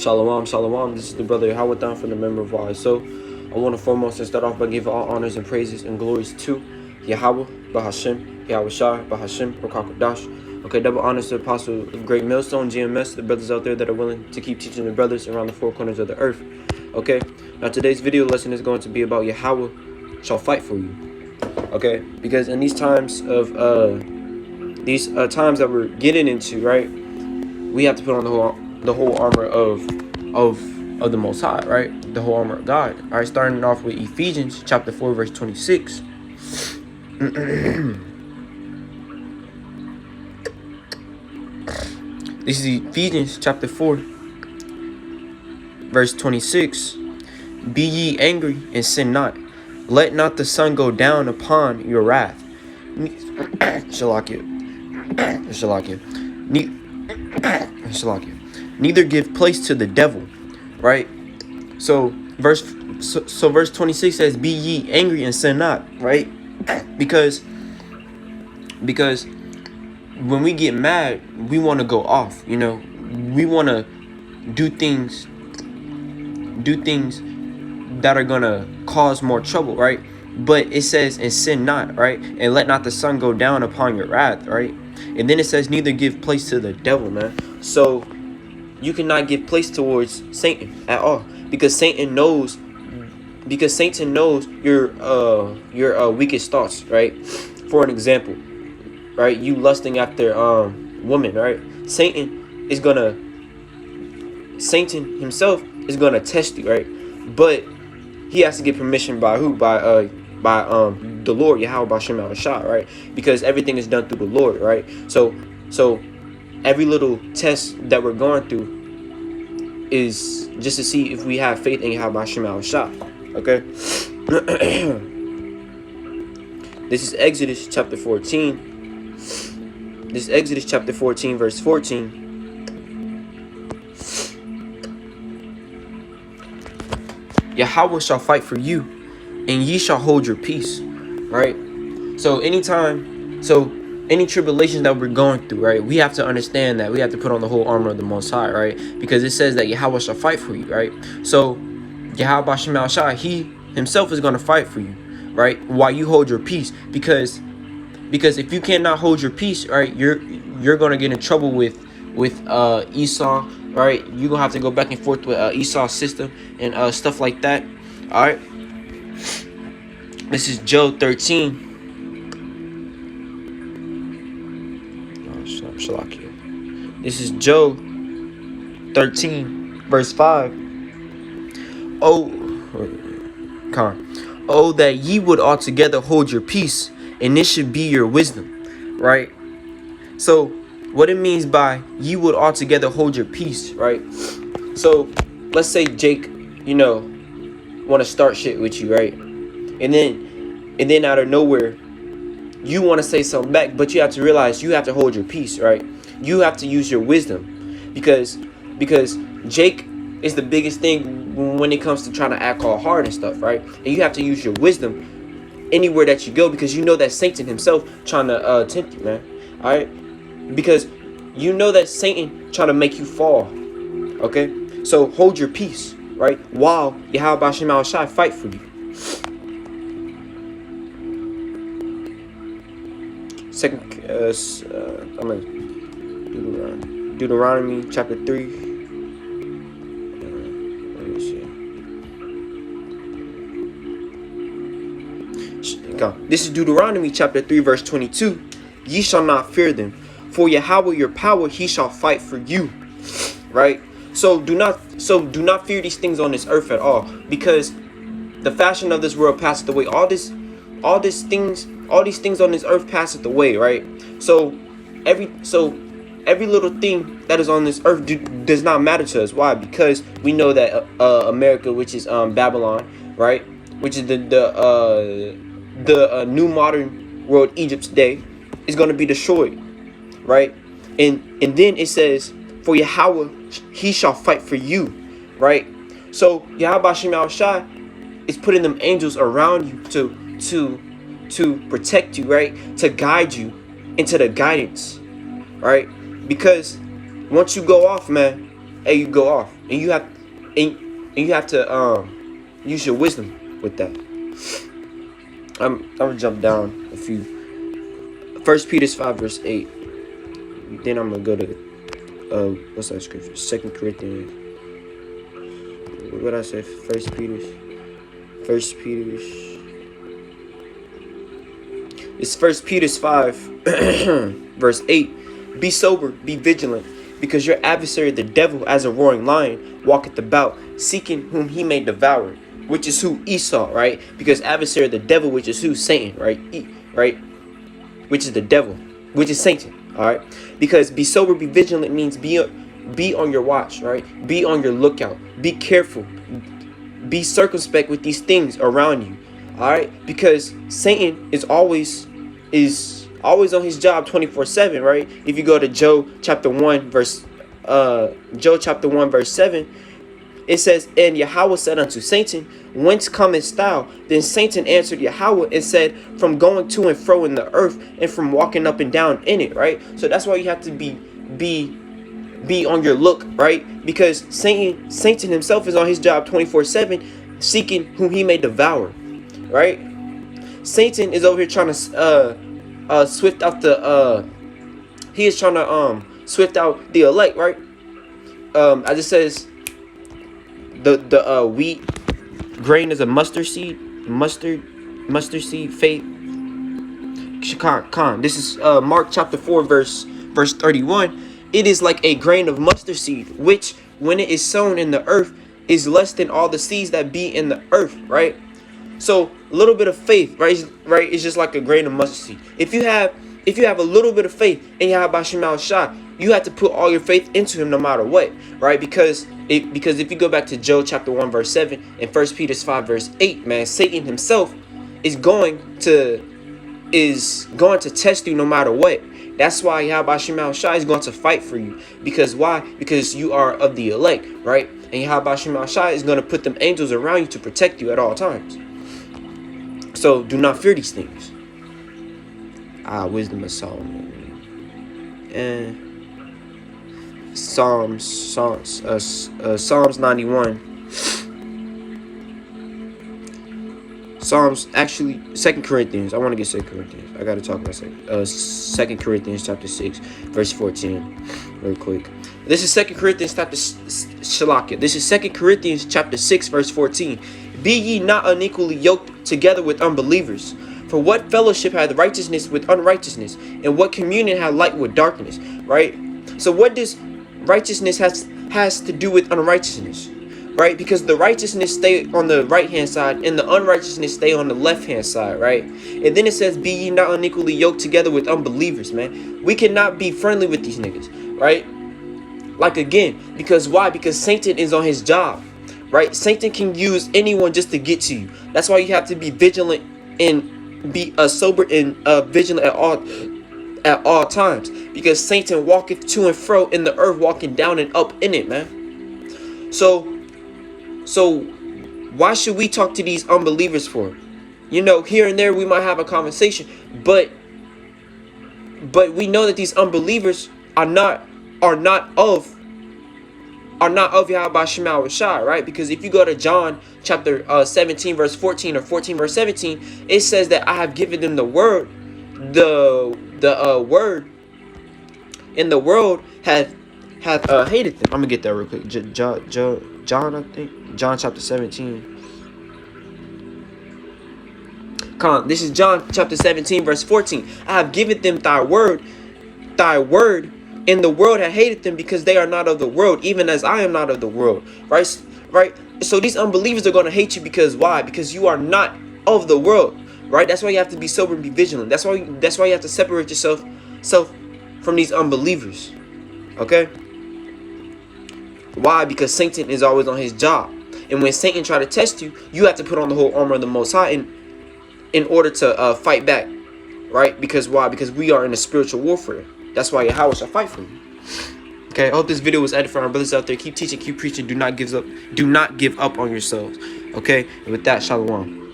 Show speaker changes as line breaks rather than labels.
Shalom, shalom. This is the brother Yahawah from the member of Yahawah. So, I want to foremost and start off by giving all honors and praises and glories to Yahawah, Bahashem, Yahweh Shai, Bahashem, Rakakodash. Okay, double honors to the Apostle of Great Millstone, GMS, the brothers out there that are willing to keep teaching the brothers around the four corners of the earth. Okay, now today's video lesson is going to be about Yahawah shall fight for you. Okay, because in these times of times that we're getting into, right, we have to put on the whole armor of the Most High, right? The whole armor of God. All right, starting off with Ephesians chapter 4, verse 26. This is Ephesians chapter 4, verse 26. Be ye angry and sin not. Let not the sun go down upon your wrath. Shalakia. Neither give place to the devil. Right? So verse 26 says, be ye angry and sin not, right? Because when we get mad, we want to go off, you know. We want to do things that are gonna cause more trouble, right? But it says, and sin not, right? And let not the sun go down upon your wrath, right? And then it says, neither give place to the devil, man. So you cannot give place towards Satan at all, because Satan knows your weakest thoughts, right? For an example, right? You lusting after woman, right? Satan himself is gonna test you, right? But he has to get permission by who? By the Lord, Yahawah Bashem Shah, right? Because everything is done through the Lord, right? So every little test that we're going through is just to see if we have faith in Yahawah Bashem Shah. Okay. This is Exodus chapter 14. This is Exodus chapter 14, verse 14. Yahawah shall fight for you, and ye shall hold your peace. Right? So any tribulations that we're going through, right, we have to understand that we have to put on the whole armor of the Most High, right? Because it says that Yahawah shall fight for you, right? So Yahawah Bashem Shai, he himself is going to fight for you, right? While you hold your peace, because if you cannot hold your peace, right, you're going to get in trouble with Esau, right? You're gonna have to go back and forth with Esau's system and stuff like that. All right, this is Job 13. This is Job 13, verse 5. Oh, that ye would altogether hold your peace, and this should be your wisdom, right? So what it means by you would altogether hold your peace, right? So let's say Jake, you know, want to start shit with you, right? And then out of nowhere, you want to say something back, but you have to realize you have to hold your peace, right? You have to use your wisdom, because Jake is the biggest thing when it comes to trying to act all hard and stuff, right? And you have to use your wisdom anywhere that you go, because you know that Satan himself trying to tempt you, man. All right. Because you know that Satan trying to make you fall. Okay? So hold your peace, right? While Yahawah Bashem Shai fight for you. Deuteronomy chapter 3. Let me see. This is Deuteronomy chapter 3, verse 22. Ye shall not fear them. For Yahawah your power, he shall fight for you. Right? So do not fear these things on this earth at all, because the fashion of this world passeth away. All these things on this earth passeth away, right? So every little thing that is on this earth does not matter to us. Why? Because we know that America, which is Babylon, right? Which is the new modern world Egypt today, is going to be destroyed. Right? And then it says, for Yahawah, he shall fight for you. Right? So Yahawah Bashem Shai is putting them angels around you to protect you, right? To guide you into the guidance. Right? Because once you go off, man, hey, you go off, and you have to use your wisdom with that. I'm gonna jump down a few. 1 Peter 5 verse 8. Then I'm gonna go to what's that scripture? 2 Corinthians. What did I say? 1 Peter's. It's 1 Peter's 5 verse 8. Be sober, be vigilant, because your adversary the devil, as a roaring lion, walketh about, seeking whom he may devour. Which is who? Esau, right? Because adversary the devil, which is who? Satan, right? Right? Which is the devil, which is Satan. All right, because be sober, be vigilant means be on your watch, right? Be on your lookout. Be careful. Be circumspect with these things around you. All right, because Satan is always on his job 24/7, right? If you go to Job chapter 1 verse 7, it says, and Yahawah said unto Satan, whence comest thou? Then Satan answered Yahawah and said, from going to and fro in the earth, and from walking up and down in it, right? So that's why you have to be on your look, right? Because Satan himself is on his job 24/7, seeking whom he may devour, right? Satan is over here trying to swift out the he is trying to swift out the elect, right? As it says, the wheat grain is a mustard seed faith. This is Mark chapter 4 verse 31. It is like a grain of mustard seed, which when it is sown in the earth is less than all the seeds that be in the earth, right? So a little bit of faith, right, is just like a grain of mustard seed. If you have a little bit of faith in Yahawah Shai, you have to put all your faith into him no matter what, right? Because if you go back to Job chapter 1 verse 7 and 1 Peter 5 verse 8, man, Satan himself is going to test you no matter what. That's why Yahawah Shai is going to fight for you. Because why? Because you are of the elect, right? And Yahawah Shai is going to put them angels around you to protect you at all times. So do not fear these things. Wisdom of Solomon. And Psalms 91. Actually 2 Corinthians. I want to get 2 Corinthians. I got to talk about 2 Corinthians chapter 6 verse 14 real quick. This is 2 Corinthians chapter This is 2 Corinthians chapter 6 verse 14. Be ye not unequally yoked together with unbelievers. For what fellowship hath righteousness with unrighteousness? And what communion hath light with darkness? Right? So what does righteousness has to do with unrighteousness? Right? Because the righteousness stay on the right hand side and the unrighteousness stay on the left hand side, right? And then it says, be ye not unequally yoked together with unbelievers, man. We cannot be friendly with these niggas, right? Like again, because why? Because Satan is on his job, right? Satan can use anyone just to get to you. That's why you have to be vigilant and be sober and vigilant at all times, because Satan walketh to and fro in the earth, walking down and up in it, man. So why should we talk to these unbelievers for? You know, here and there we might have a conversation, but we know that these unbelievers are not of Yahawah Shai, right? Because if you go to John chapter 17 verse 14 or 14 verse 17, it says that I have given them the word, the word in the world hath hated them. I'm gonna get that real quick. John, I think John chapter 17. This is John chapter 17 verse 14. I have given them thy word, and the world hath hated them, because they are not of the world, even as I am not of the world. Right? So these unbelievers are going to hate you because why? Because you are not of the world. Right? That's why you have to be sober and be vigilant. That's why you have to separate yourself from these unbelievers. Okay? Why? Because Satan is always on his job. And when Satan try to test you, you have to put on the whole armor of the Most High in order to fight back. Right? Because why? Because we are in a spiritual warfare. That's why Yahawah shall fight for you. Okay, I hope this video was edited for our brothers out there. Keep teaching, keep preaching. Do not give up on yourselves. Okay? And with that, shalom.